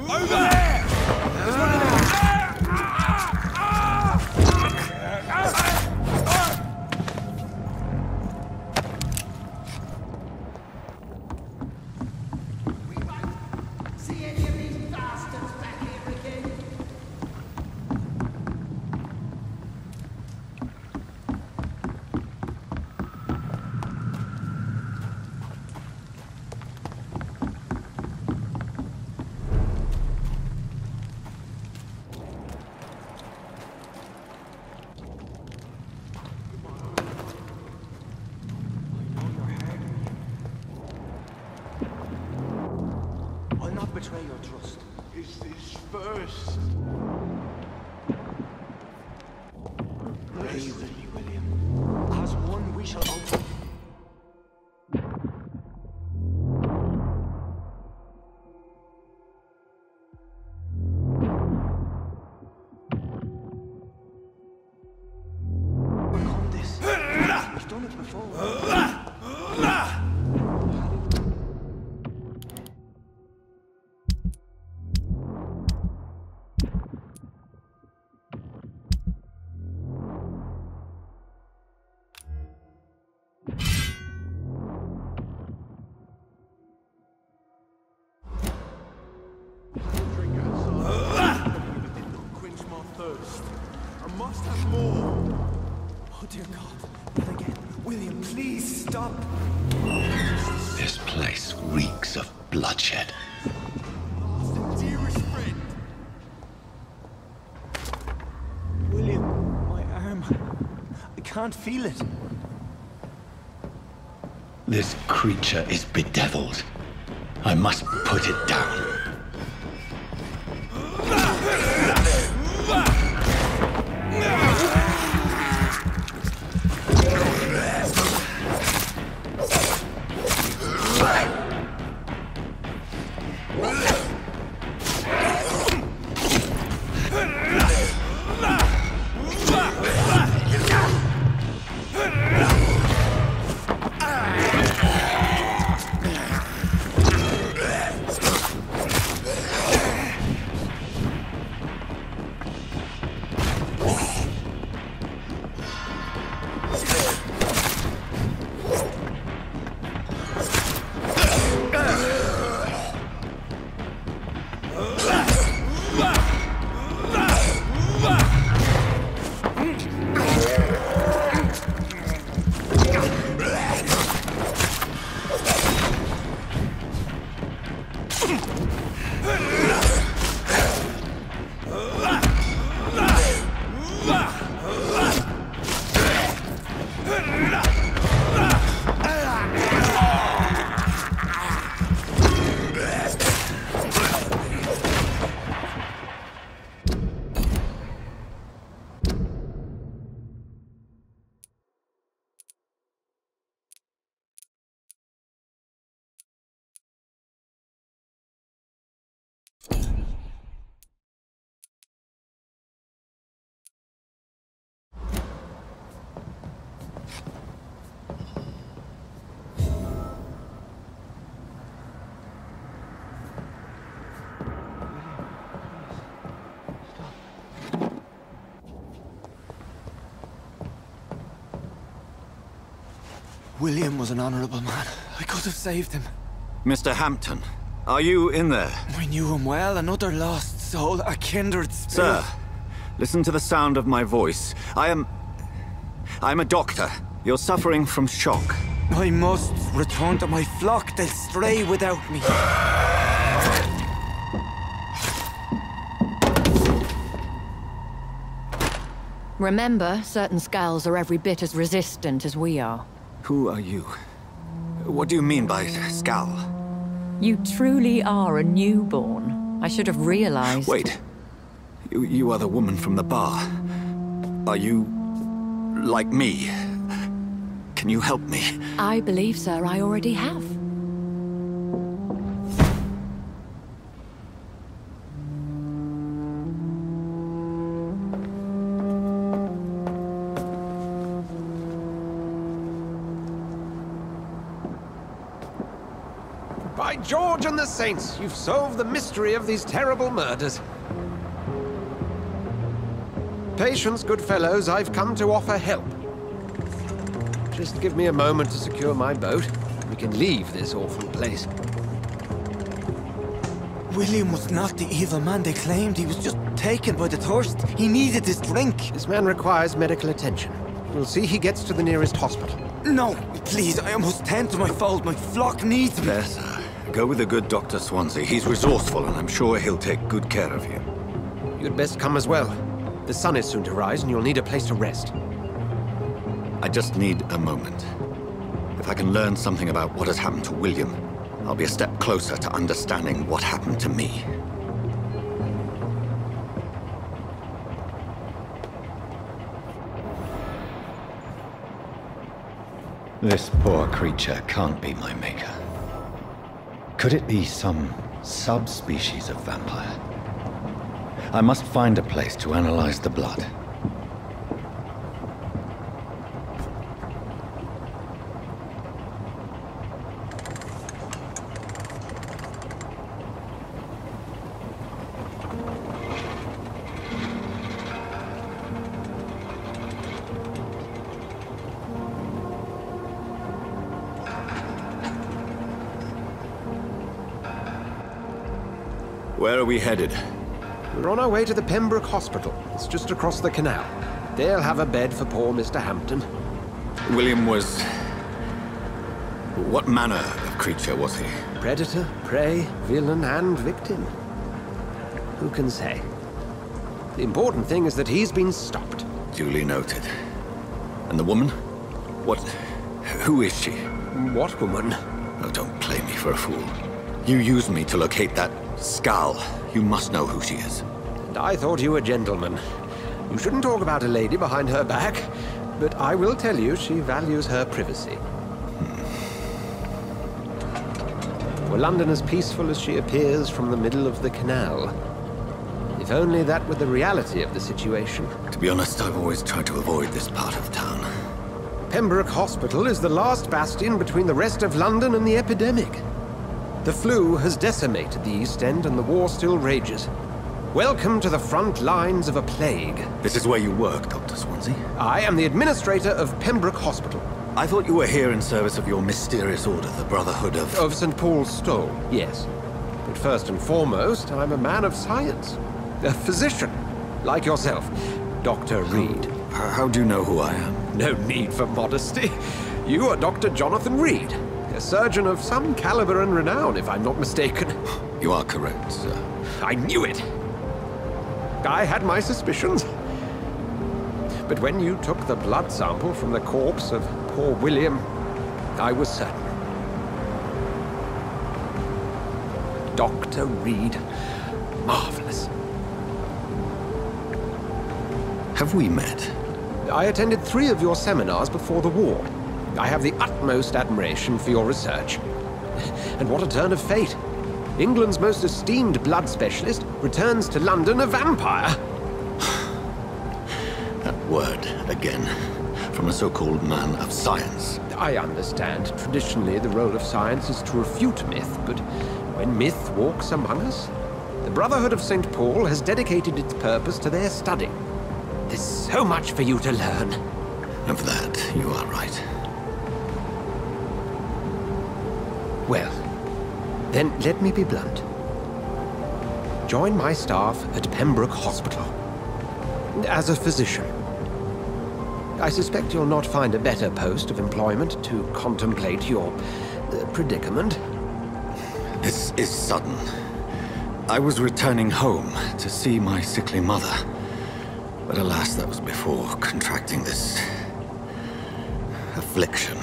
Over there! See any of these bastards back here again? I'll not betray your trust. Is this first? Stay with me, William. As one we shall open. Overcome this. We've done it before. Drink outside. But it did not quench my thirst. I must have more. Oh dear God. Not again. William, please stop. This place reeks of bloodshed. Last and dearest friend. William, my arm. I can't feel it. This creature is bedeviled. I must put it down. William was an honorable man. I could have saved him. Mr. Hampton, are you in there? We knew him well, another lost soul, a kindred spirit. Sir, listen to the sound of my voice. I'm a doctor. You're suffering from shock. I must return to my flock. They'll stray without me. Remember, certain skulls are every bit as resistant as we are. Who are you? What do you mean by Skal? You truly are a newborn. I should have realized. Wait. You are the woman from the bar. Are you... like me? Can you help me? I believe, sir, I already have. By George and the Saints, you've solved the mystery of these terrible murders. Patience, good fellows, I've come to offer help. Just give me a moment to secure my boat. We can leave this awful place. William was not the evil man they claimed. He was just taken by the thirst. He needed his drink. This man requires medical attention. We'll see he gets to the nearest hospital. No, please, I must tend to my fold. My flock needs me. There, sir. Go with the good Dr. Swansea. He's resourceful, and I'm sure he'll take good care of you. You'd best come as well. The sun is soon to rise, and you'll need a place to rest. I just need a moment. If I can learn something about what has happened to William, I'll be a step closer to understanding what happened to me. This poor creature can't be my maker. Could it be some subspecies of vampire? I must find a place to analyze the blood. Where are we headed? We're on our way to the Pembroke Hospital. It's just across the canal. They'll have a bed for poor Mr. Hampton. William was... What manner of creature was he? Predator, prey, villain, and victim. Who can say? The important thing is that he's been stopped. Duly noted. And the woman? What... Who is she? What woman? Oh, don't play me for a fool. You used me to locate that skull. You must know who she is. And I thought you a gentleman. You shouldn't talk about a lady behind her back, but I will tell you she values her privacy. Were London as peaceful as she appears from the middle of the canal? If only that were the reality of the situation. To be honest, I've always tried to avoid this part of town. Pembroke Hospital is the last bastion between the rest of London and the epidemic. The flu has decimated the East End and the war still rages. Welcome to the front lines of a plague. This is where you work, Dr. Swansea? I am the administrator of Pembroke Hospital. I thought you were here in service of your mysterious order, the Brotherhood of... Of St. Paul's Stole, yes. But first and foremost, I'm a man of science. A physician, like yourself, Dr. Reed. How do you know who I am? No need for modesty. You are Dr. Jonathan Reed. A surgeon of some caliber and renown, if I'm not mistaken. You are correct, sir. I knew it! I had my suspicions. But when you took the blood sample from the corpse of poor William, I was certain. Dr. Reed. Marvelous. Have we met? I attended 3 of your seminars before the war. I have the utmost admiration for your research. And what a turn of fate. England's most esteemed blood specialist returns to London a vampire. That word, again, from a so-called man of science. I understand. Traditionally, the role of science is to refute myth, but when myth walks among us, the Brotherhood of St. Paul has dedicated its purpose to their study. There's so much for you to learn. Of that, you are right. Well, then let me be blunt. Join my staff at Pembroke Hospital. As a physician. I suspect you'll not find a better post of employment to contemplate your predicament. This is sudden. I was returning home to see my sickly mother. But alas, that was before contracting this... affliction.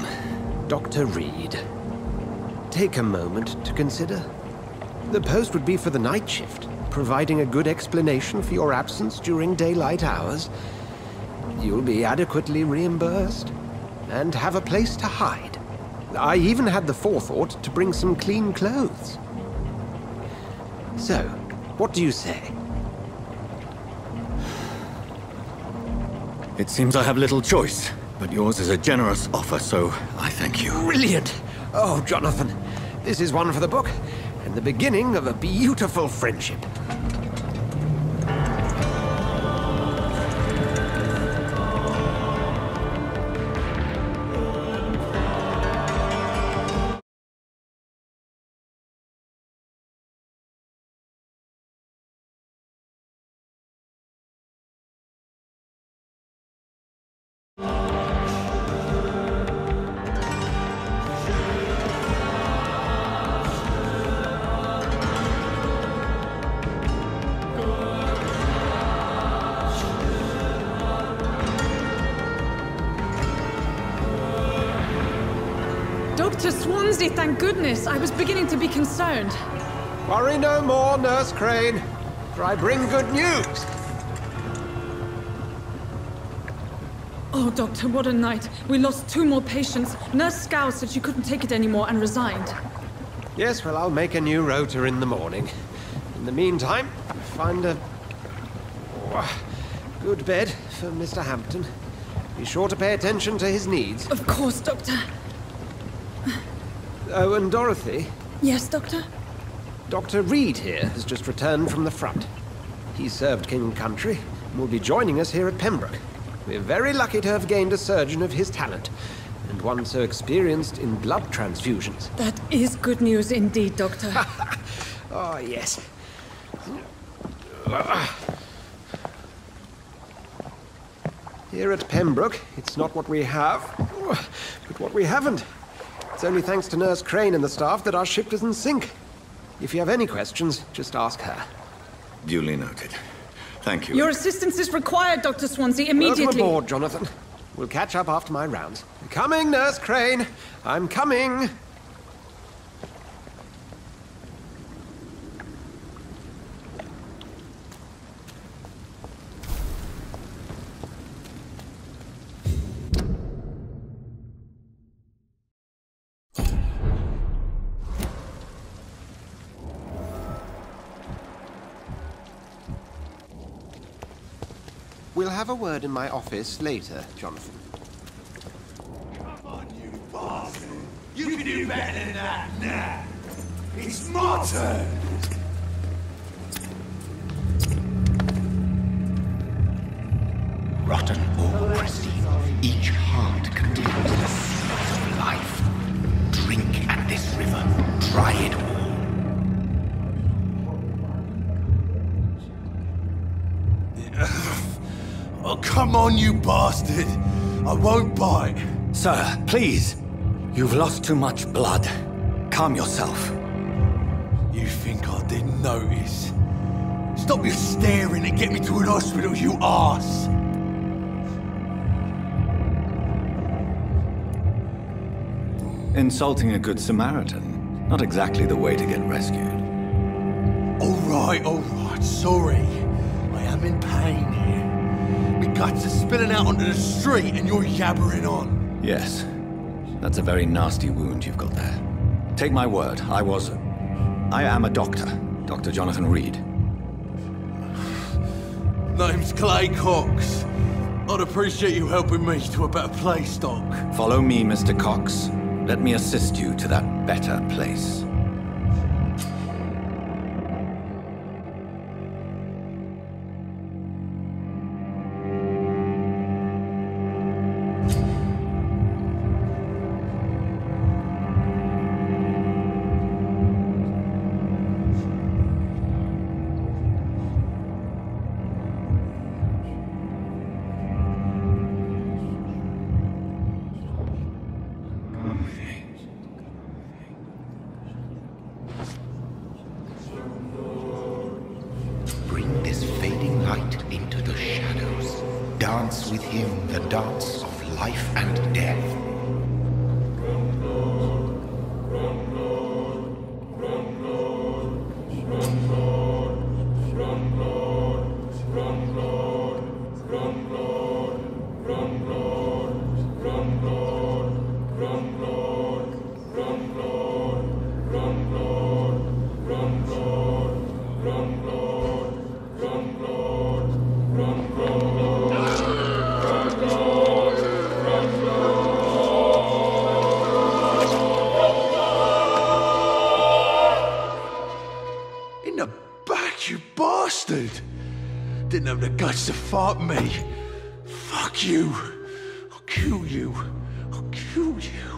Dr. Reed. Take a moment to consider. The post would be for the night shift, providing a good explanation for your absence during daylight hours. You'll be adequately reimbursed, and have a place to hide. I even had the forethought to bring some clean clothes. So, what do you say? It seems I have little choice, but yours is a generous offer, so I thank you. Brilliant! Oh, Jonathan, This is one for the book, and the beginning of a beautiful friendship. Dr. Swansea, thank goodness. I was beginning to be concerned. Worry no more, Nurse Crane, for I bring good news. Oh, Doctor, what a night. We lost 2 more patients. Nurse Scow said she couldn't take it anymore and resigned. Yes, well, I'll make a new rota in the morning. In the meantime, find a good bed for Mr. Hampton. Be sure to pay attention to his needs. Of course, Doctor. Oh, and Dorothy? Yes, Doctor? Dr. Reed here has just returned from the front. He served King and Country and will be joining us here at Pembroke. We're very lucky to have gained a surgeon of his talent, and one so experienced in blood transfusions. That is good news indeed, Doctor. Oh, yes. Here at Pembroke, it's not what we have, but what we haven't. It's only thanks to Nurse Crane and the staff that our ship doesn't sink. If you have any questions, just ask her. Duly noted. Thank you. Your assistance is required, Dr. Swansea, immediately. Welcome aboard, Jonathan. We'll catch up after my rounds. Coming, Nurse Crane. I'm coming. We'll have a word in my office later, Jonathan. Come on, you bastard! You can do better than that now! It's my turn! Rotten or pristine, each heart contains the seeds of life. Drink at this river, try it all. Oh, come on, you bastard! I won't bite! Sir, please. You've lost too much blood. Calm yourself. You think I didn't notice? Stop your staring and get me to an hospital, you arse! Insulting a good Samaritan. Not exactly the way to get rescued. Alright, sorry. I am in pain here. My guts are spilling out onto the street and you're yabbering on. Yes. That's a very nasty wound you've got there. Take my word, I am a doctor. Dr. Jonathan Reed. Name's Clay Cox. I'd appreciate you helping me to a better place, Doc. Follow me, Mr. Cox. Let me assist you to that better place. Bring this fading light into the shadows. Dance with him the dance of life and death. didn't have the guts to fight me. Fuck you. I'll kill you. I'll kill you.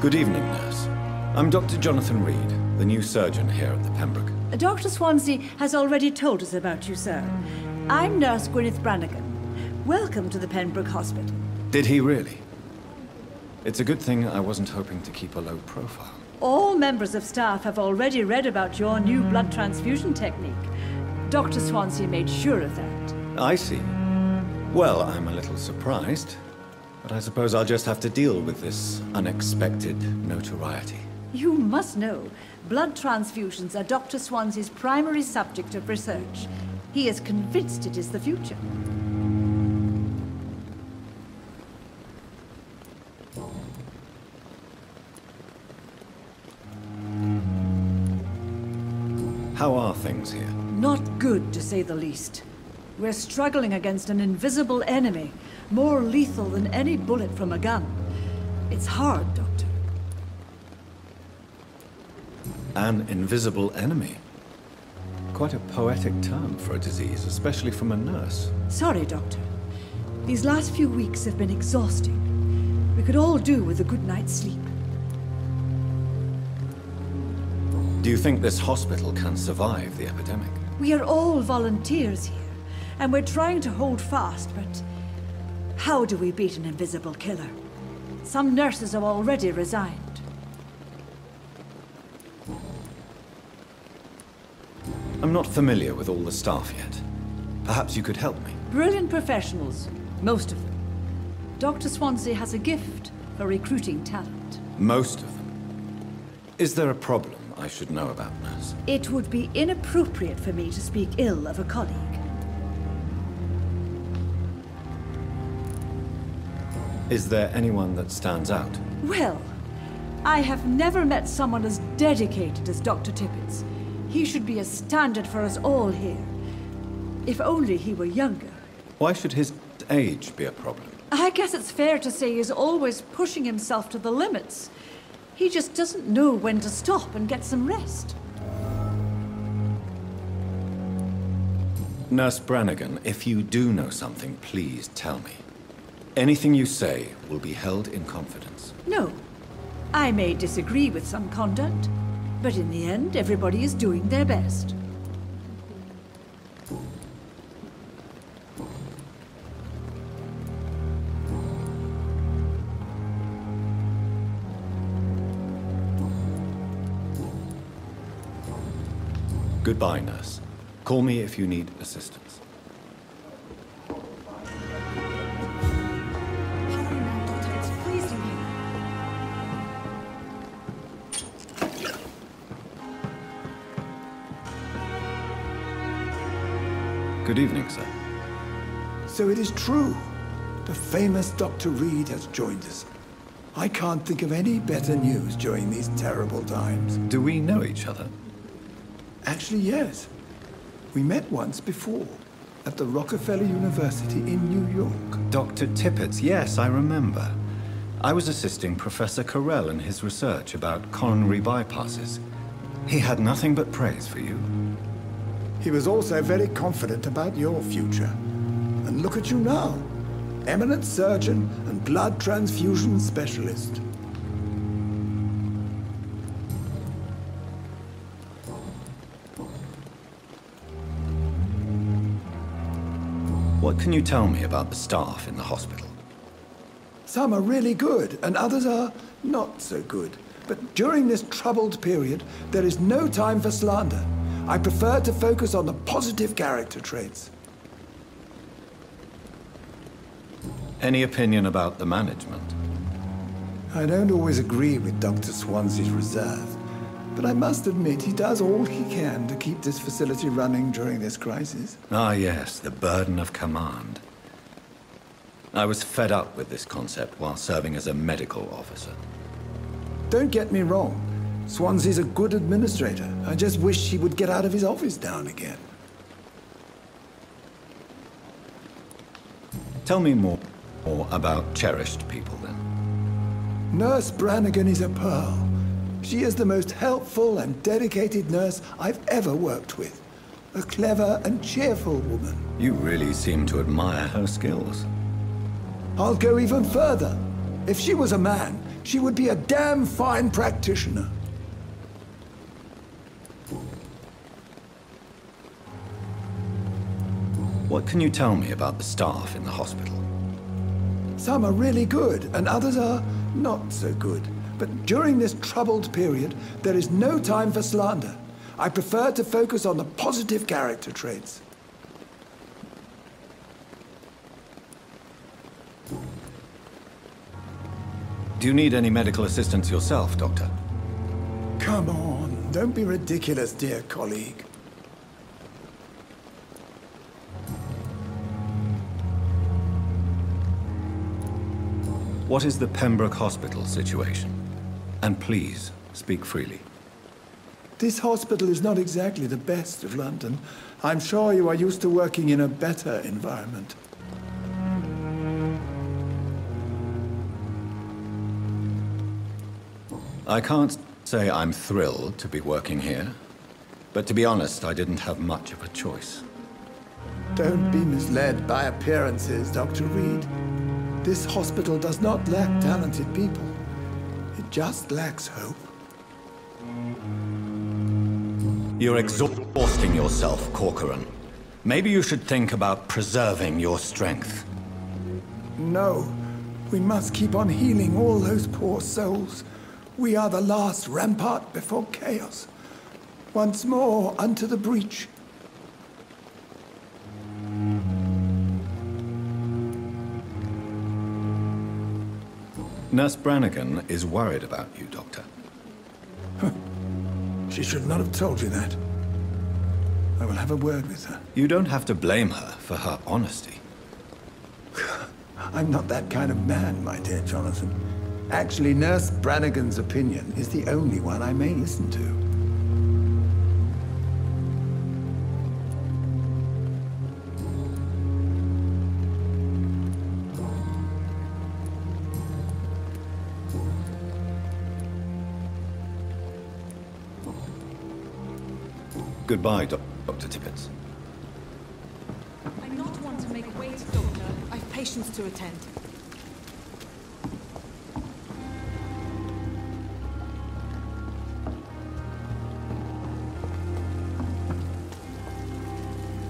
Good evening, nurse. I'm Dr. Jonathan Reed, the new surgeon here at the Pembroke. Dr. Swansea has already told us about you, sir. I'm Nurse Gwyneth Brannigan. Welcome to the Pembroke Hospital. Did he really? It's a good thing I wasn't hoping to keep a low profile. All members of staff have already read about your new blood transfusion technique. Dr. Swansea made sure of that. I see. Well, I'm a little surprised. But I suppose I'll just have to deal with this unexpected notoriety. You must know, blood transfusions are Dr. Swansea's primary subject of research. He is convinced it is the future. How are things here? Not good, to say the least. We're struggling against an invisible enemy, more lethal than any bullet from a gun. It's hard, Doctor. An invisible enemy? Quite a poetic term for a disease, especially from a nurse. Sorry, Doctor. These last few weeks have been exhausting. We could all do with a good night's sleep. Do you think this hospital can survive the epidemic? We are all volunteers here, and we're trying to hold fast, but how do we beat an invisible killer? Some nurses have already resigned. I'm not familiar with all the staff yet. Perhaps you could help me. Brilliant professionals, most of them. Dr. Swansea has a gift for recruiting talent. Most of them? Is there a problem I should know about, nurse? It would be inappropriate for me to speak ill of a colleague. Is there anyone that stands out? Well, I have never met someone as dedicated as Dr. Tippett. He should be a standard for us all here. If only he were younger. Why should his age be a problem? I guess it's fair to say he's always pushing himself to the limits. He just doesn't know when to stop and get some rest. Nurse Brannigan, if you do know something, please tell me. Anything you say will be held in confidence. No. I may disagree with some conduct, but in the end, everybody is doing their best. Goodbye, nurse. Call me if you need assistance. Good evening, sir. So it is true. The famous Dr. Reed has joined us. I can't think of any better news during these terrible times. Do we know each other? Actually, yes. We met once before, at the Rockefeller University in New York. Dr. Tippett, yes, I remember. I was assisting Professor Carell in his research about coronary bypasses. He had nothing but praise for you. He was also very confident about your future. And look at you now. Eminent surgeon and blood transfusion specialist. What can you tell me about the staff in the hospital? Some are really good, and others are not so good. But during this troubled period, there is no time for slander. I prefer to focus on the positive character traits. Any opinion about the management? I don't always agree with Dr. Swansea's reserve, but I must admit he does all he can to keep this facility running during this crisis. Ah yes, the burden of command. I was fed up with this concept while serving as a medical officer. Don't get me wrong. Swansea's a good administrator. I just wish he would get out of his office now and again. Tell me more about cherished people, then. Nurse Brannigan is a pearl. She is the most helpful and dedicated nurse I've ever worked with. A clever and cheerful woman. You really seem to admire her skills. I'll go even further. If she was a man, she would be a damn fine practitioner. What can you tell me about the staff in the hospital? Some are really good, and others are not so good. But during this troubled period, there is no time for slander. I prefer to focus on the positive character traits. Do you need any medical assistance yourself, Doctor? Come on, don't be ridiculous, dear colleague. What is the Pembroke Hospital situation? And please, speak freely. This hospital is not exactly the best of London. I'm sure you are used to working in a better environment. I can't say I'm thrilled to be working here, but to be honest, I didn't have much of a choice. Don't be misled by appearances, Dr. Reed. This hospital does not lack talented people. It just lacks hope. You're exhausting yourself, Corcoran. Maybe you should think about preserving your strength. No, we must keep on healing all those poor souls. We are the last rampart before chaos. Once more unto the breach. Nurse Brannigan is worried about you, Doctor. She should not have told you that. I will have a word with her. You don't have to blame her for her honesty. I'm not that kind of man, my dear Jonathan. Actually, Nurse Brannigan's opinion is the only one I may listen to. Goodbye, Dr. Tippett. I not want to make wait, Doctor. I've patients to attend.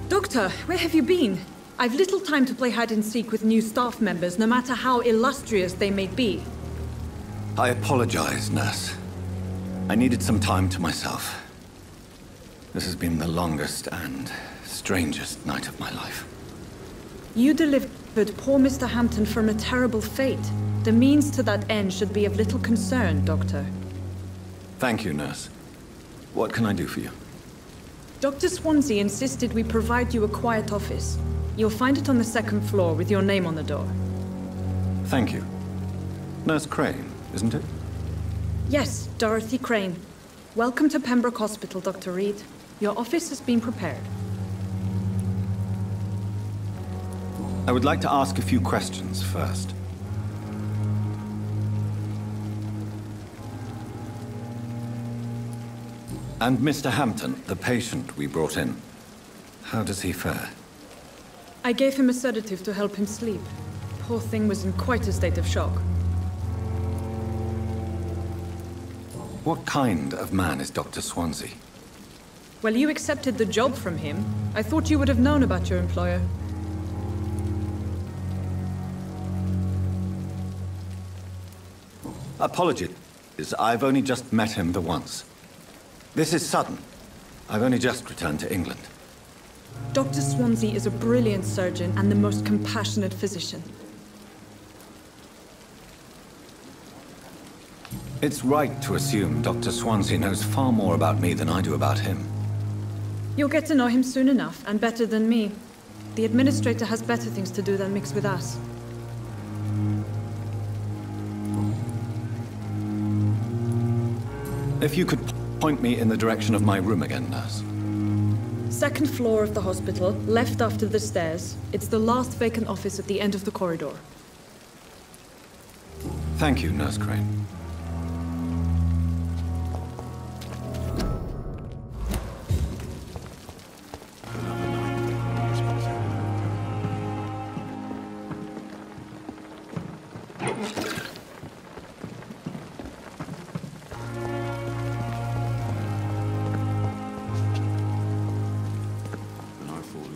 Doctor, where have you been? I've little time to play hide and seek with new staff members, no matter how illustrious they may be. I apologize, Nurse. I needed some time to myself. This has been the longest and strangest night of my life. You delivered poor Mr. Hampton from a terrible fate. The means to that end should be of little concern, Doctor. Thank you, Nurse. What can I do for you? Dr. Swansea insisted we provide you a quiet office. You'll find it on the second floor with your name on the door. Thank you. Nurse Crane, isn't it? Yes, Dorothy Crane. Welcome to Pembroke Hospital, Dr. Reed. Your office has been prepared. I would like to ask a few questions first. And Mr. Hampton, the patient we brought in, how does he fare? I gave him a sedative to help him sleep. Poor thing was in quite a state of shock. What kind of man is Dr. Swansea? Well, you accepted the job from him. I thought you would have known about your employer. Apologies. I've only just met him the once. This is sudden. I've only just returned to England. Dr. Swansea is a brilliant surgeon and the most compassionate physician. It's right to assume Dr. Swansea knows far more about me than I do about him. You'll get to know him soon enough, and better than me. The administrator has better things to do than mix with us. If you could point me in the direction of my room again, nurse. Second floor of the hospital, left after the stairs. It's the last vacant office at the end of the corridor. Thank you, Nurse Crane.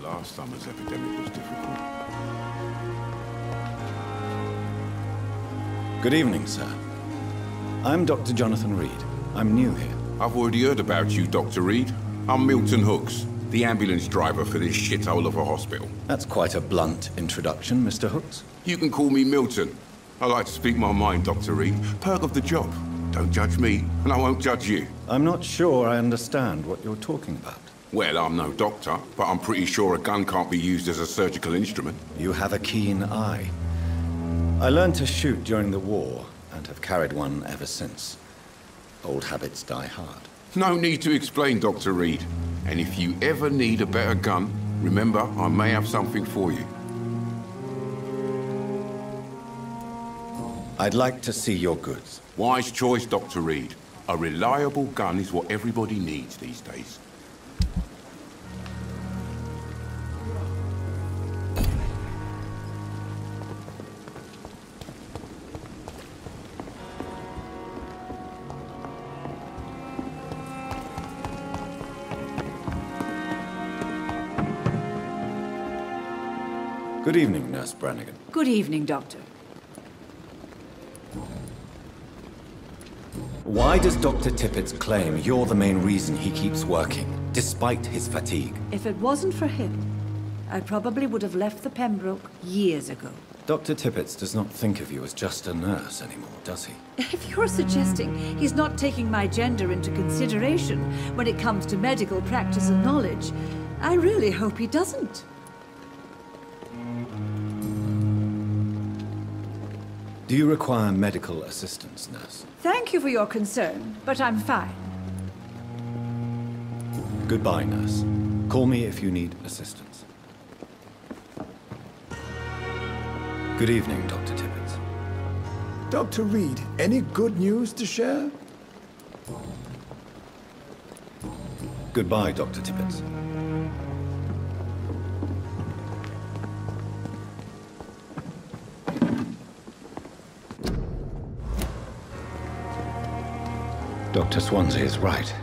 Last summer's epidemic was difficult. Good evening, sir. I'm Dr. Jonathan Reed. I'm new here. I've already heard about you, Dr. Reed. I'm Milton Hooks, the ambulance driver for this shithole of a hospital. That's quite a blunt introduction, Mr. Hooks. You can call me Milton. I like to speak my mind, Dr. Reed. Perk of the job. Don't judge me, and I won't judge you. I'm not sure I understand what you're talking about. Well, I'm no doctor, but I'm pretty sure a gun can't be used as a surgical instrument. You have a keen eye. I learned to shoot during the war, and have carried one ever since. Old habits die hard. No need to explain, Dr. Reed. And if you ever need a better gun, remember, I may have something for you. I'd like to see your goods. Wise choice, Dr. Reed. A reliable gun is what everybody needs these days. Good evening, Nurse Brannigan. Good evening, Doctor. Why does Dr. Tippett claim you're the main reason he keeps working, despite his fatigue? If it wasn't for him, I probably would have left the Pembroke years ago. Dr. Tippett does not think of you as just a nurse anymore, does he? If you're suggesting he's not taking my gender into consideration when it comes to medical practice and knowledge, I really hope he doesn't. Do you require medical assistance, nurse? Thank you for your concern, but I'm fine. Goodbye, nurse. Call me if you need assistance. Good evening, Dr. Tippett. Dr. Reed, any good news to share? Goodbye, Dr. Tippett. Dr. Swansea is right.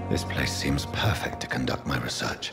This place seems perfect to conduct my research.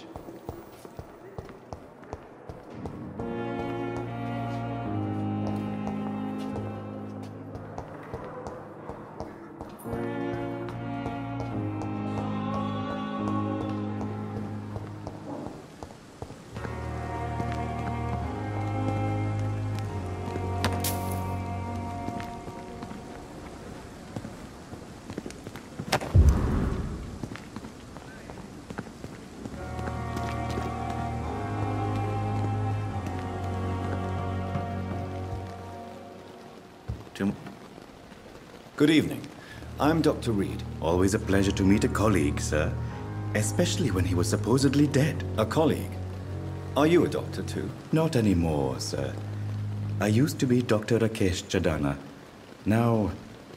Good evening. I'm Dr. Reed. Always a pleasure to meet a colleague, sir. Especially when he was supposedly dead. A colleague? Are you a doctor too? Not anymore, sir. I used to be Dr. Rakesh Chadana. Now,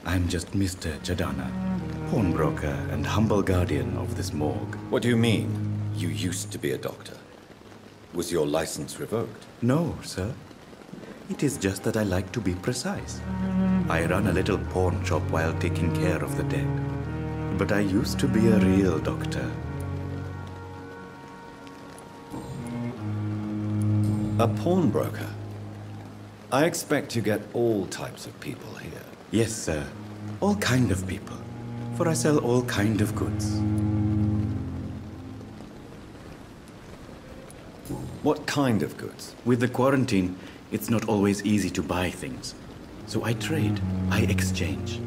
I'm just Mr. Chadana, pawnbroker and humble guardian of this morgue. What do you mean, you used to be a doctor? Was your license revoked? No, sir. It is just that I like to be precise. I run a little pawn shop while taking care of the dead. But I used to be a real doctor. A pawnbroker? I expect you get all types of people here. Yes, sir. All kind of people. For I sell all kind of goods. What kind of goods? With the quarantine, it's not always easy to buy things. So I trade, I exchange.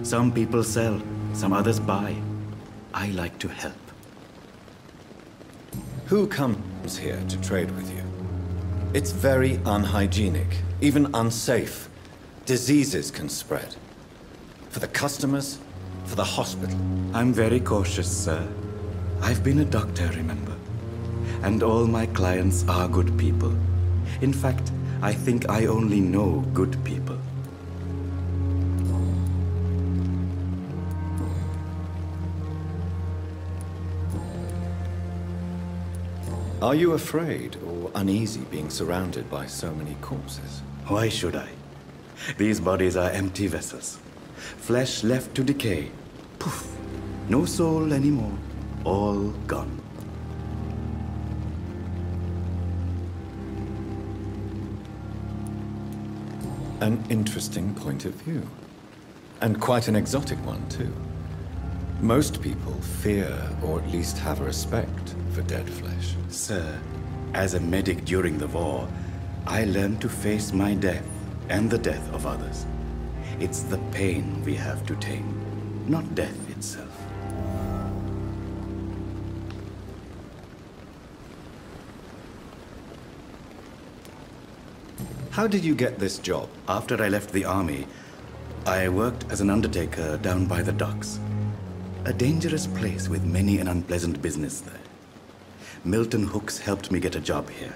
Some people sell, some others buy. I like to help. Who comes here to trade with you? It's very unhygienic, even unsafe. Diseases can spread. For the customers, for the hospital. I'm very cautious, sir. I've been a doctor, remember? And all my clients are good people. In fact, I think I only know good people. Are you afraid or uneasy being surrounded by so many corpses? Why should I? These bodies are empty vessels. Flesh left to decay. Poof. No soul anymore. All gone. An interesting point of view. And quite an exotic one, too. Most people fear, or at least have a respect, for dead flesh. Sir, as a medic during the war, I learned to face my death and the death of others. It's the pain we have to tame, not death itself. How did you get this job? After I left the army, I worked as an undertaker down by the docks. A dangerous place with many an unpleasant business there. Milton Hooks helped me get a job here.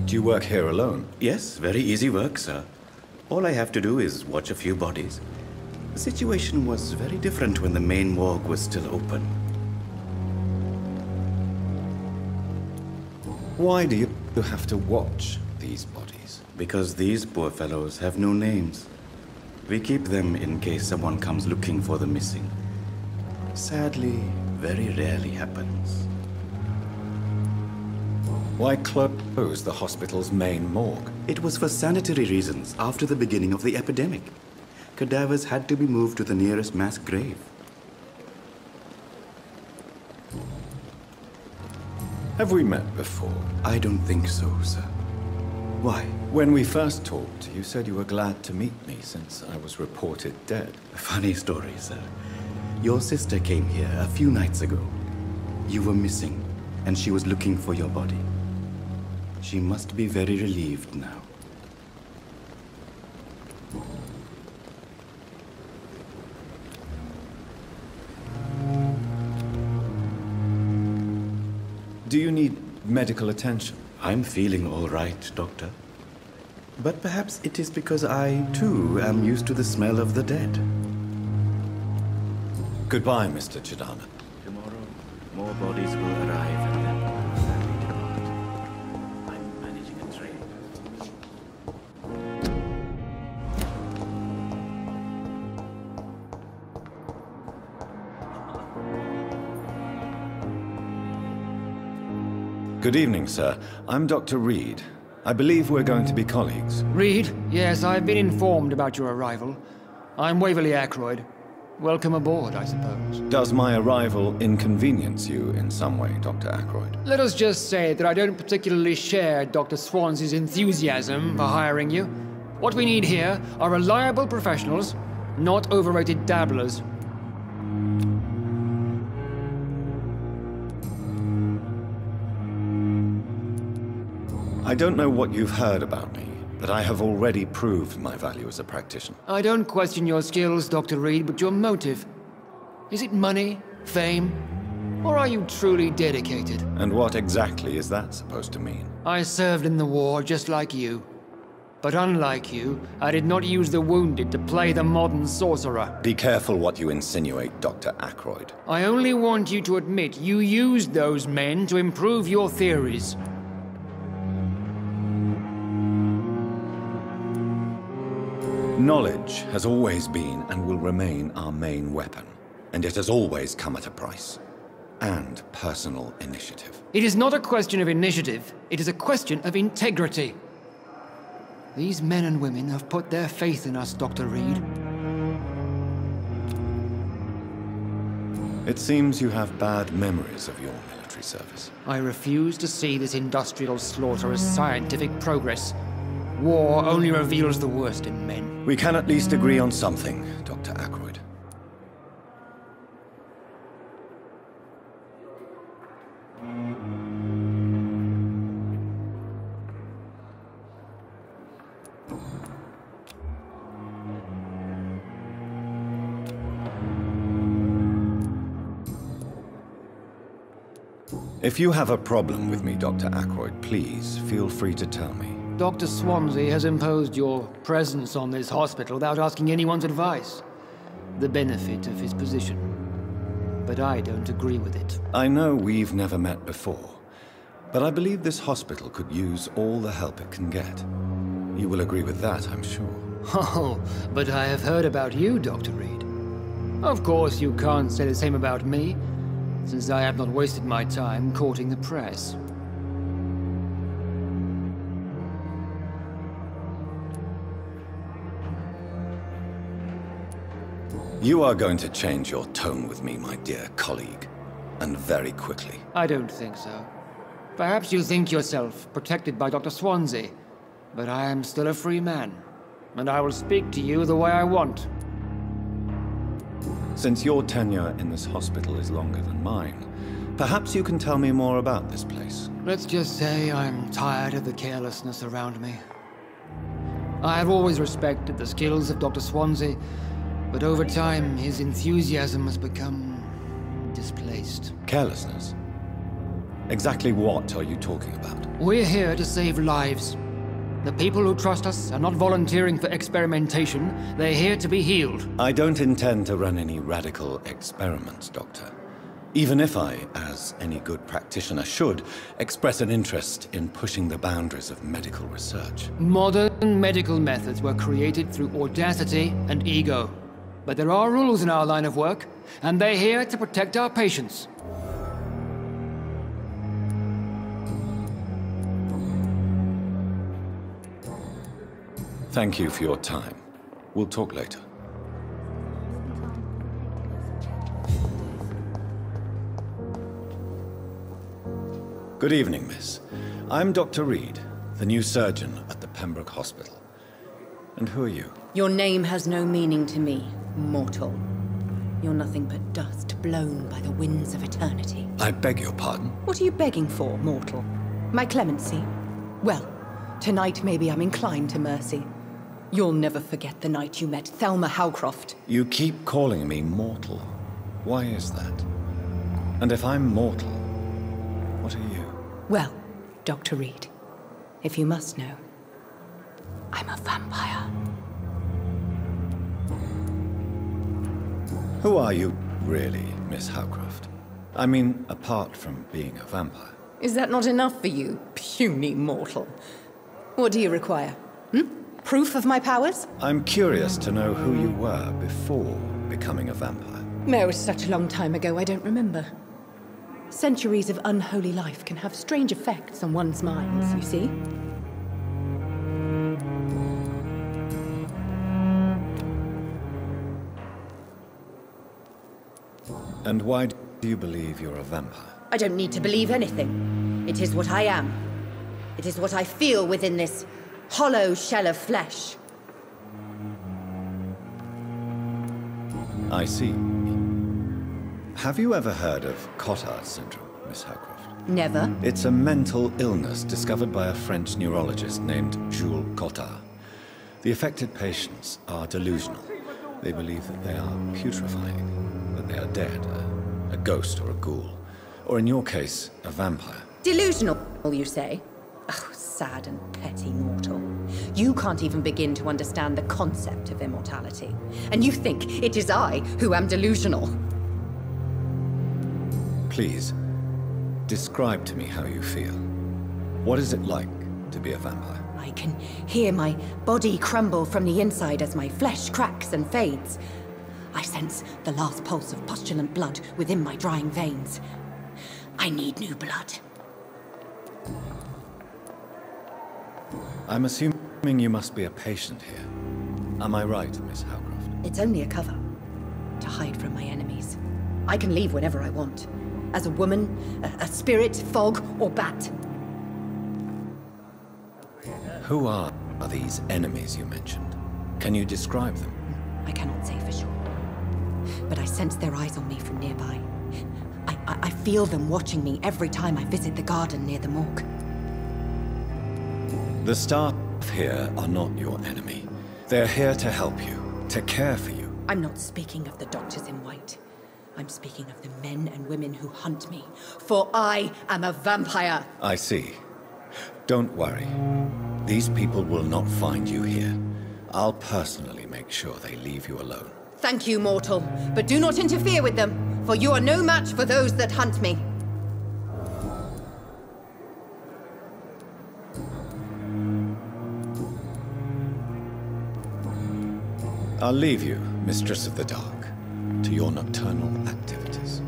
Do you work here alone? Yes, very easy work, sir. All I have to do is watch a few bodies. The situation was very different when the main morgue was still open. Why do you have to watch these bodies? Because these poor fellows have no names. We keep them in case someone comes looking for the missing. Sadly, very rarely happens. Why close the hospital's main morgue? It was for sanitary reasons after the beginning of the epidemic. Cadavers had to be moved to the nearest mass grave. Have we met before? I don't think so, sir. Why? When we first talked, you said you were glad to meet me since I was reported dead. A funny story, sir. Your sister came here a few nights ago. You were missing, and she was looking for your body. She must be very relieved now. Do you need medical attention? I'm feeling all right, Doctor. But perhaps it is because I, too, am used to the smell of the dead. Goodbye, Mr. Chidana. Tomorrow, more bodies will arrive and then sadly depart. I'm managing a train. Good evening, sir. I'm Dr. Reed. I believe we're going to be colleagues. Reed? Yes, I've been informed about your arrival. I'm Waverly Ackroyd. Welcome aboard, I suppose. Does my arrival inconvenience you in some way, Dr. Ackroyd? Let us just say that I don't particularly share Dr. Swans's enthusiasm for hiring you. What we need here are reliable professionals, not overrated dabblers. I don't know what you've heard about me, but I have already proved my value as a practitioner. I don't question your skills, Dr. Reed, but your motive. Is it money, fame, or are you truly dedicated? And what exactly is that supposed to mean? I served in the war just like you. But unlike you, I did not use the wounded to play the modern sorcerer. Be careful what you insinuate, Dr. Ackroyd. I only want you to admit you used those men to improve your theories. Knowledge has always been and will remain our main weapon, and it has always come at a price. and personal initiative. It is not a question of initiative, it is a question of integrity. These men and women have put their faith in us, Dr. Reed. It seems you have bad memories of your military service. I refuse to see this industrial slaughter as scientific progress. War only reveals the worst in men. We can at least agree on something, Dr. Ackroyd. If you have a problem with me, Dr. Ackroyd, please feel free to tell me. Dr. Swansea has imposed your presence on this hospital without asking anyone's advice. The benefit of his position. But I don't agree with it. I know we've never met before, but I believe this hospital could use all the help it can get. You will agree with that, I'm sure. Oh, but I have heard about you, Dr. Reed. Of course, you can't say the same about me, since I have not wasted my time courting the press. You are going to change your tone with me, my dear colleague, and very quickly. I don't think so. Perhaps you think yourself protected by Dr. Swansea, but I am still a free man, and I will speak to you the way I want. Since your tenure in this hospital is longer than mine, perhaps you can tell me more about this place. Let's just say I'm tired of the carelessness around me. I have always respected the skills of Dr. Swansea, but over time his enthusiasm has become displaced. Carelessness? Exactly what are you talking about? We're here to save lives. The people who trust us are not volunteering for experimentation. They're here to be healed. I don't intend to run any radical experiments, Doctor. Even if I, as any good practitioner should, express an interest in pushing the boundaries of medical research. Modern medical methods were created through audacity and ego. But there are rules in our line of work, and they're here to protect our patients. Thank you for your time. We'll talk later. Good evening, miss. I'm Dr. Reed, the new surgeon at the Pembroke Hospital. And who are you? Your name has no meaning to me, mortal. You're nothing but dust blown by the winds of eternity. I beg your pardon? What are you begging for, mortal? My clemency? Well, tonight maybe I'm inclined to mercy. You'll never forget the night you met Thelma Howcroft. You keep calling me mortal. Why is that? And if I'm mortal, what are you? Well, Dr. Reed, if you must know, I'm a vampire. Who are you, really, Miss Howcroft? I mean, apart from being a vampire. Is that not enough for you, puny mortal? What do you require? Proof of my powers? I'm curious to know who you were before becoming a vampire. No, it's such a long time ago, I don't remember. Centuries of unholy life can have strange effects on one's minds, you see? And why do you believe you're a vampire? I don't need to believe anything. It is what I am. It is what I feel within this hollow shell of flesh. I see. Have you ever heard of Cotard syndrome, Miss Howcroft? Never. It's a mental illness discovered by a French neurologist named Jules Cotard. The affected patients are delusional. They believe that they are putrefying, that they are dead, a ghost or a ghoul. Or in your case, a vampire. Delusional, you say? Oh, sad and petty mortal. You can't even begin to understand the concept of immortality. And you think it is I who am delusional. Please, describe to me how you feel. What is it like to be a vampire? I can hear my body crumble from the inside as my flesh cracks and fades. I sense the last pulse of postulant blood within my drying veins. I need new blood. I'm assuming you must be a patient here. Am I right, Miss Howcroft? It's only a cover. To hide from my enemies. I can leave whenever I want. As a woman, a spirit, fog, or bat. Who are these enemies you mentioned? Can you describe them? I cannot say for sure. But I sense their eyes on me from nearby. I feel them watching me every time I visit the garden near the morgue. The staff here are not your enemy. They're here to help you, to care for you. I'm not speaking of the doctors in white. I'm speaking of the men and women who hunt me. For I am a vampire! I see. Don't worry. These people will not find you here. I'll personally make sure they leave you alone. Thank you, mortal. But do not interfere with them, for you are no match for those that hunt me. I'll leave you, Mistress of the Dark, to your nocturnal activities.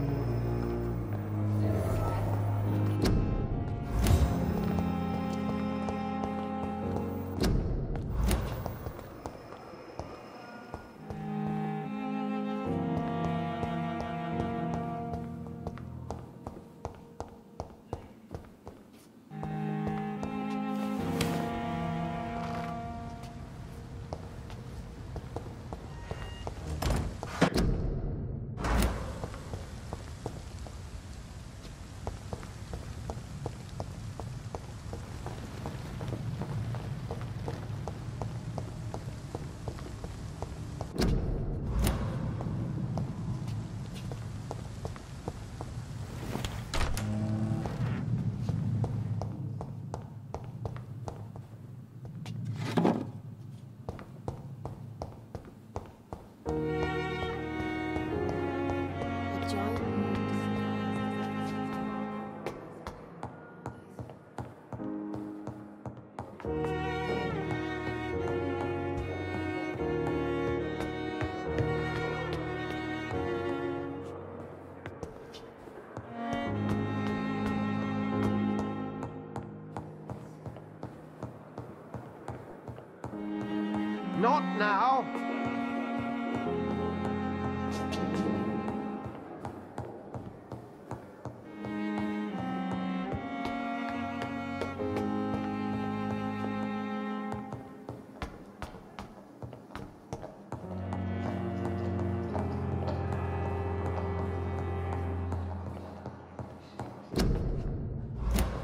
Not now!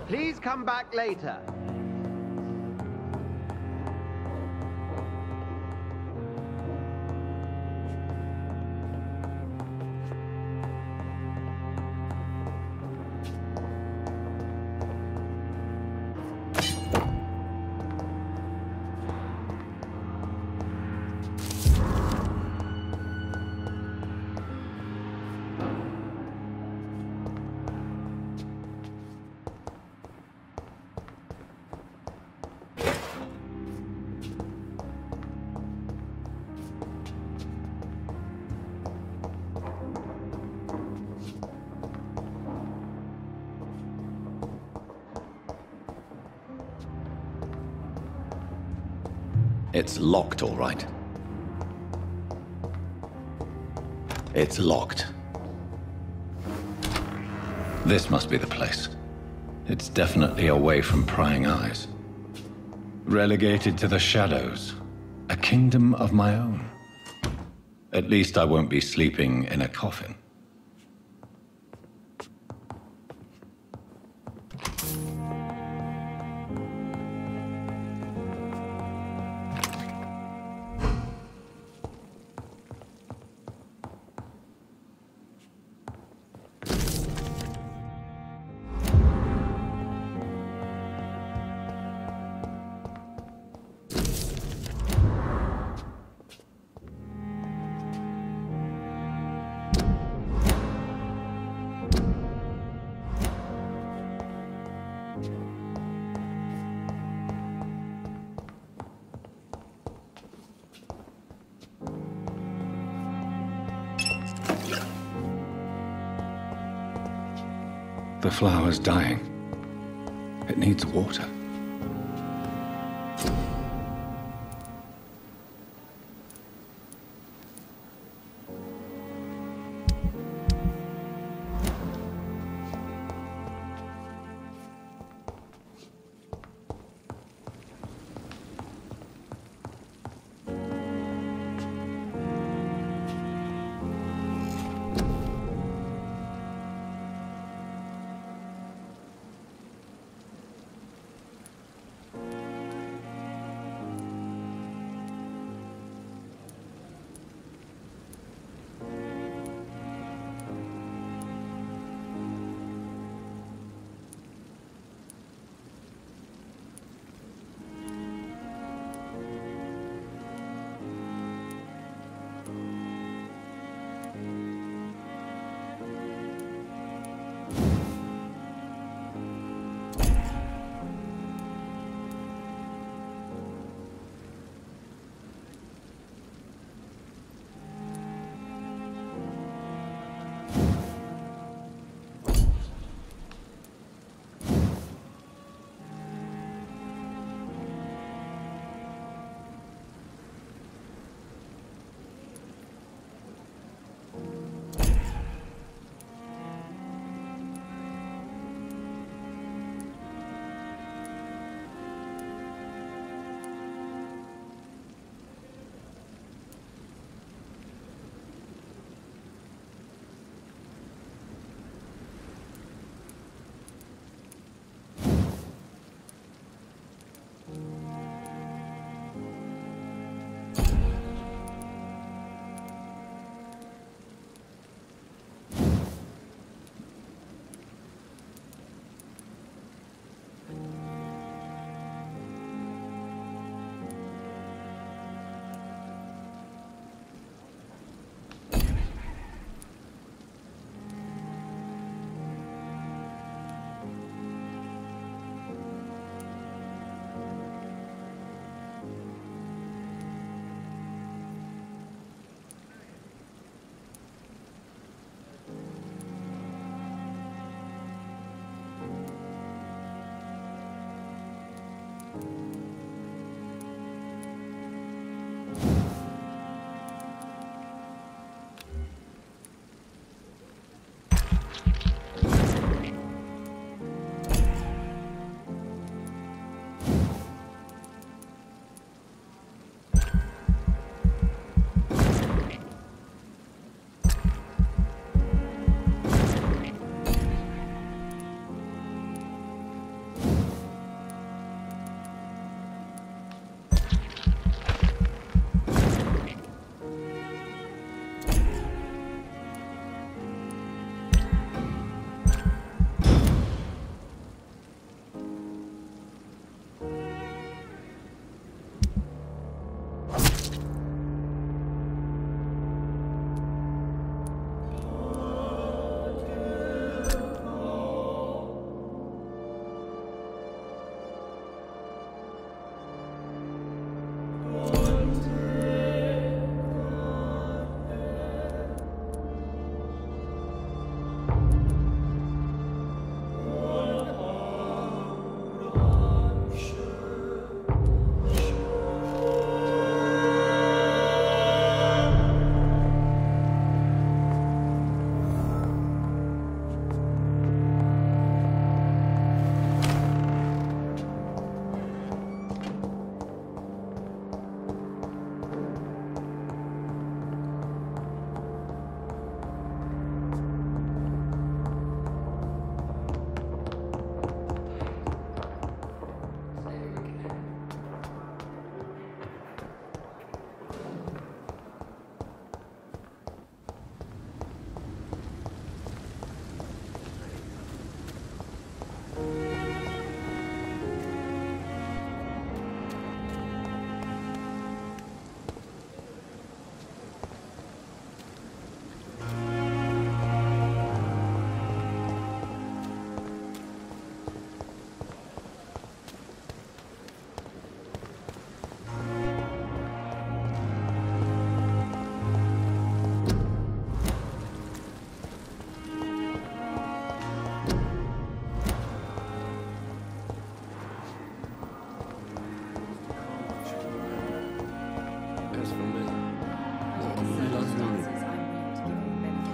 Please come back later. It's locked, all right. It's locked. This must be the place. It's definitely away from prying eyes. Relegated to the shadows. A kingdom of my own. At least I won't be sleeping in a coffin. The The flower's dying. It needs water.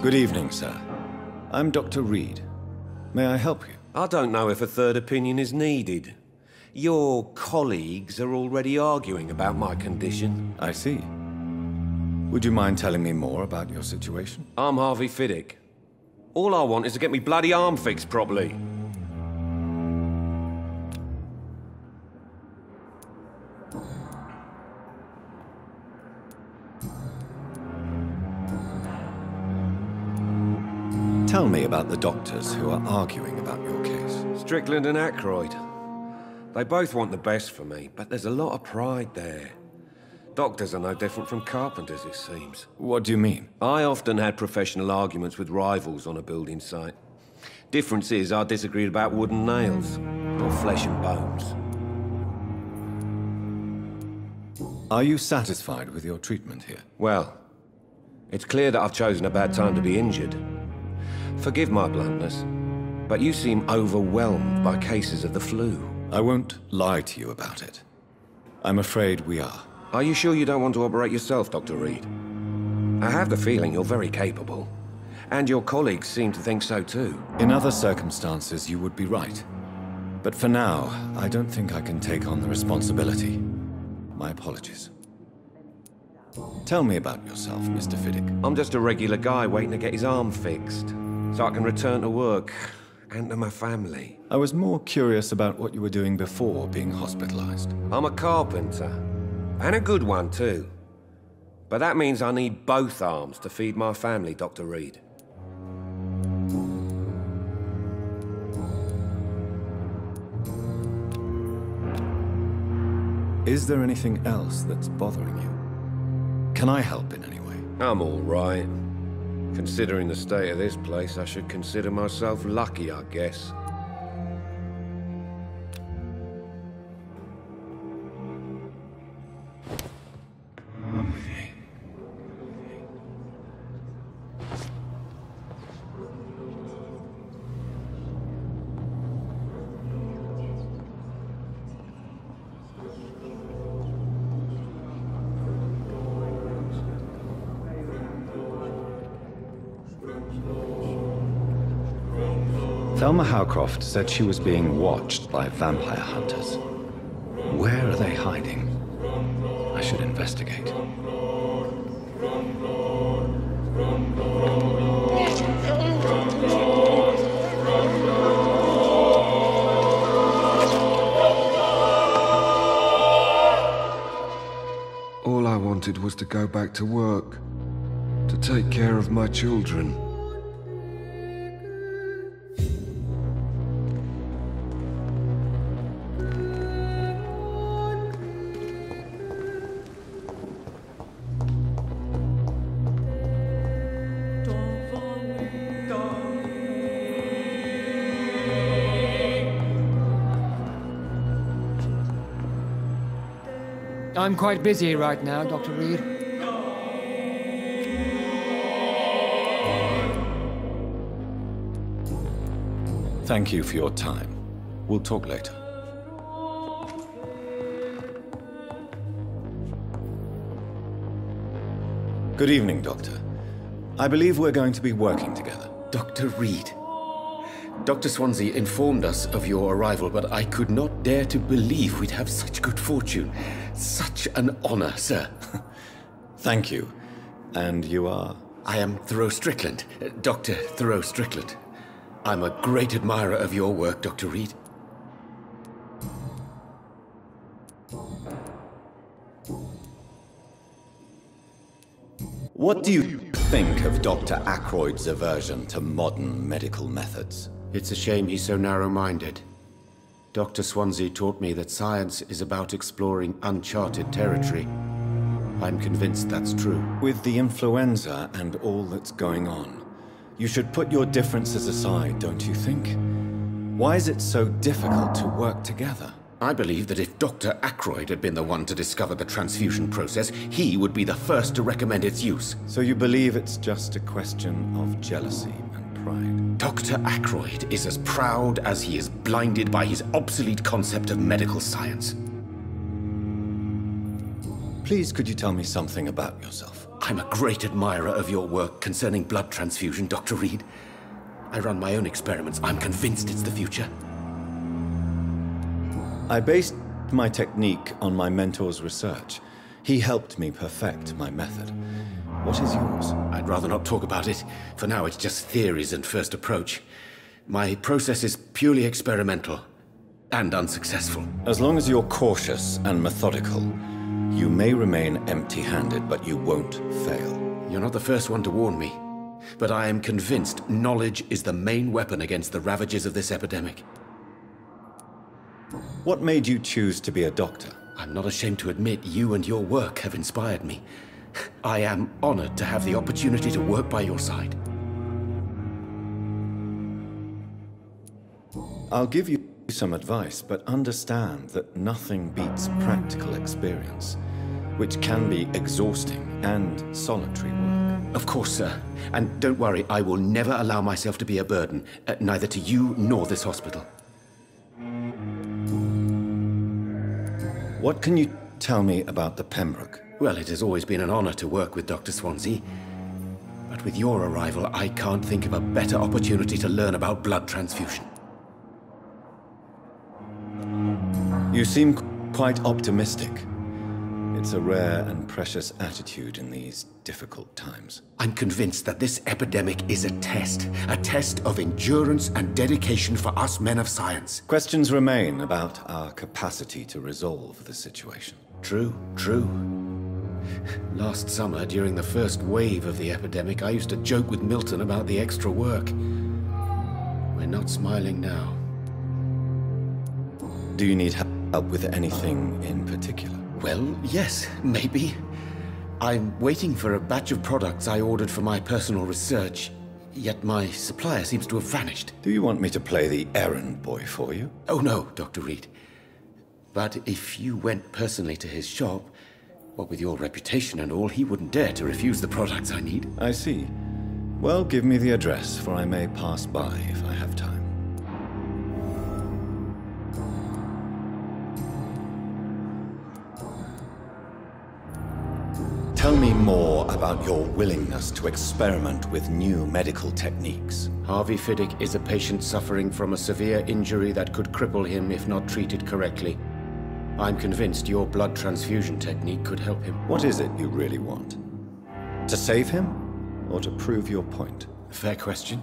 Good evening, sir. I'm Dr. Reed. May I help you? I don't know if a third opinion is needed. Your colleagues are already arguing about my condition. I see. Would you mind telling me more about your situation? I'm Harvey Fiddick. All I want is to get me bloody arm fixed properly. Tell me about the doctors who are arguing about your case. Strickland and Ackroyd. They both want the best for me, but there's a lot of pride there. Doctors are no different from carpenters, it seems. What do you mean? I often had professional arguments with rivals on a building site. Difference is, I disagreed about wooden nails, or flesh and bones. Are you satisfied with your treatment here? Well, it's clear that I've chosen a bad time to be injured. Forgive my bluntness, but you seem overwhelmed by cases of the flu. I won't lie to you about it. I'm afraid we are. Are you sure you don't want to operate yourself, Dr. Reed? I have the feeling you're very capable. And your colleagues seem to think so too. In other circumstances, you would be right. But for now, I don't think I can take on the responsibility. My apologies. Tell me about yourself, Mr. Fiddick. I'm just a regular guy waiting to get his arm fixed, so I can return to work and to my family. I was more curious about what you were doing before being hospitalized. I'm a carpenter, and a good one too. But that means I need both arms to feed my family, Dr. Reed. Is there anything else that's bothering you? Can I help in any way? I'm all right. Considering the state of this place, I should consider myself lucky, I guess. Thelma Howcroft said she was being watched by vampire hunters. Where are they hiding? I should investigate. All I wanted was to go back to work, to take care of my children. I'm quite busy right now, Dr. Reed. Thank you for your time. We'll talk later. Good evening, Doctor. I believe we're going to be working together. Dr. Reed. Dr. Swansea informed us of your arrival, but I could not dare to believe we'd have such good fortune. Such an honor, sir. Thank you. And you are? I am Thoreau Strickland, Dr. Thoreau Strickland. I'm a great admirer of your work, Dr. Reed. What do you think of Dr. Ackroyd's aversion to modern medical methods? It's a shame he's so narrow-minded. Dr. Swansea taught me that science is about exploring uncharted territory. I'm convinced that's true. With the influenza and all that's going on, you should put your differences aside, don't you think? Why is it so difficult to work together? I believe that if Dr. Ackroyd had been the one to discover the transfusion process, he would be the first to recommend its use. So you believe it's just a question of jealousy and pride? Dr. Ackroyd is as proud as he is blinded by his obsolete concept of medical science. Please, could you tell me something about yourself? I'm a great admirer of your work concerning blood transfusion, Dr. Reed. I run my own experiments. I'm convinced it's the future. I based my technique on my mentor's research. He helped me perfect my method. What is yours? I'd rather not talk about it. For now, it's just theories and first approach. My process is purely experimental and unsuccessful. As long as you're cautious and methodical, you may remain empty-handed, but you won't fail. You're not the first one to warn me, but I am convinced knowledge is the main weapon against the ravages of this epidemic. What made you choose to be a doctor? I'm not ashamed to admit you and your work have inspired me. I am honored to have the opportunity to work by your side. I'll give you some advice, but understand that nothing beats practical experience, which can be exhausting and solitary work. Of course, sir. And don't worry, I will never allow myself to be a burden, neither to you nor this hospital. What can you tell me about the Pembroke? Well, it has always been an honor to work with Dr. Swansea. But with your arrival, I can't think of a better opportunity to learn about blood transfusion. You seem quite optimistic. It's a rare and precious attitude in these difficult times. I'm convinced that this epidemic is a test of endurance and dedication for us men of science. Questions remain about our capacity to resolve the situation. True. Last summer, during the first wave of the epidemic, I used to joke with Milton about the extra work. We're not smiling now. Do you need help with anything in particular? Well, yes, maybe. I'm waiting for a batch of products I ordered for my personal research, yet my supplier seems to have vanished. Do you want me to play the errand boy for you? Oh no, Dr. Reed. But if you went personally to his shop, what with your reputation and all, he wouldn't dare to refuse the products I need. I see. Well, give me the address, for I may pass by if I have time. Tell me more about your willingness to experiment with new medical techniques. Harvey Fiddick is a patient suffering from a severe injury that could cripple him if not treated correctly. I'm convinced your blood transfusion technique could help him. What is it you really want? To save him, or to prove your point? Fair question.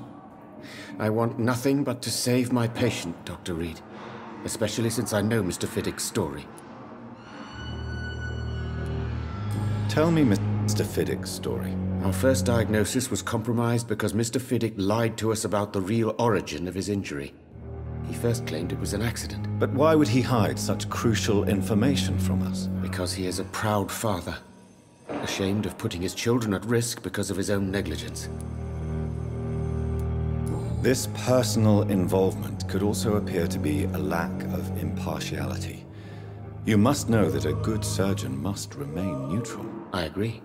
I want nothing but to save my patient, Dr. Reed. Especially since I know Mr. Fiddick's story. Tell me Mr. Fiddick's story. Our first diagnosis was compromised because Mr. Fiddick lied to us about the real origin of his injury. He first claimed it was an accident. But why would he hide such crucial information from us? Because he is a proud father, ashamed of putting his children at risk because of his own negligence. This personal involvement could also appear to be a lack of impartiality. You must know that a good surgeon must remain neutral. I agree.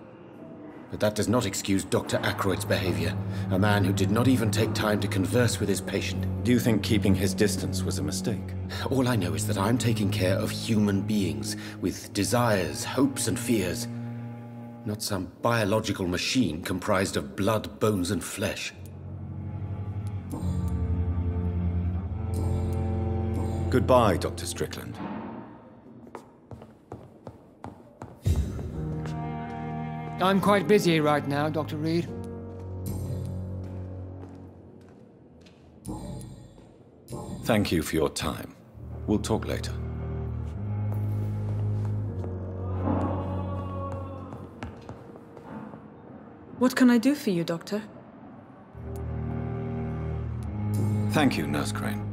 But that does not excuse Dr. Ackroyd's behavior, a man who did not even take time to converse with his patient. Do you think keeping his distance was a mistake? All I know is that I'm taking care of human beings with desires, hopes, and fears. Not some biological machine comprised of blood, bones, and flesh. Goodbye, Dr. Strickland. I'm quite busy right now, Dr. Reed. Thank you for your time. We'll talk later. What can I do for you, Doctor? Thank you, Nurse Crane.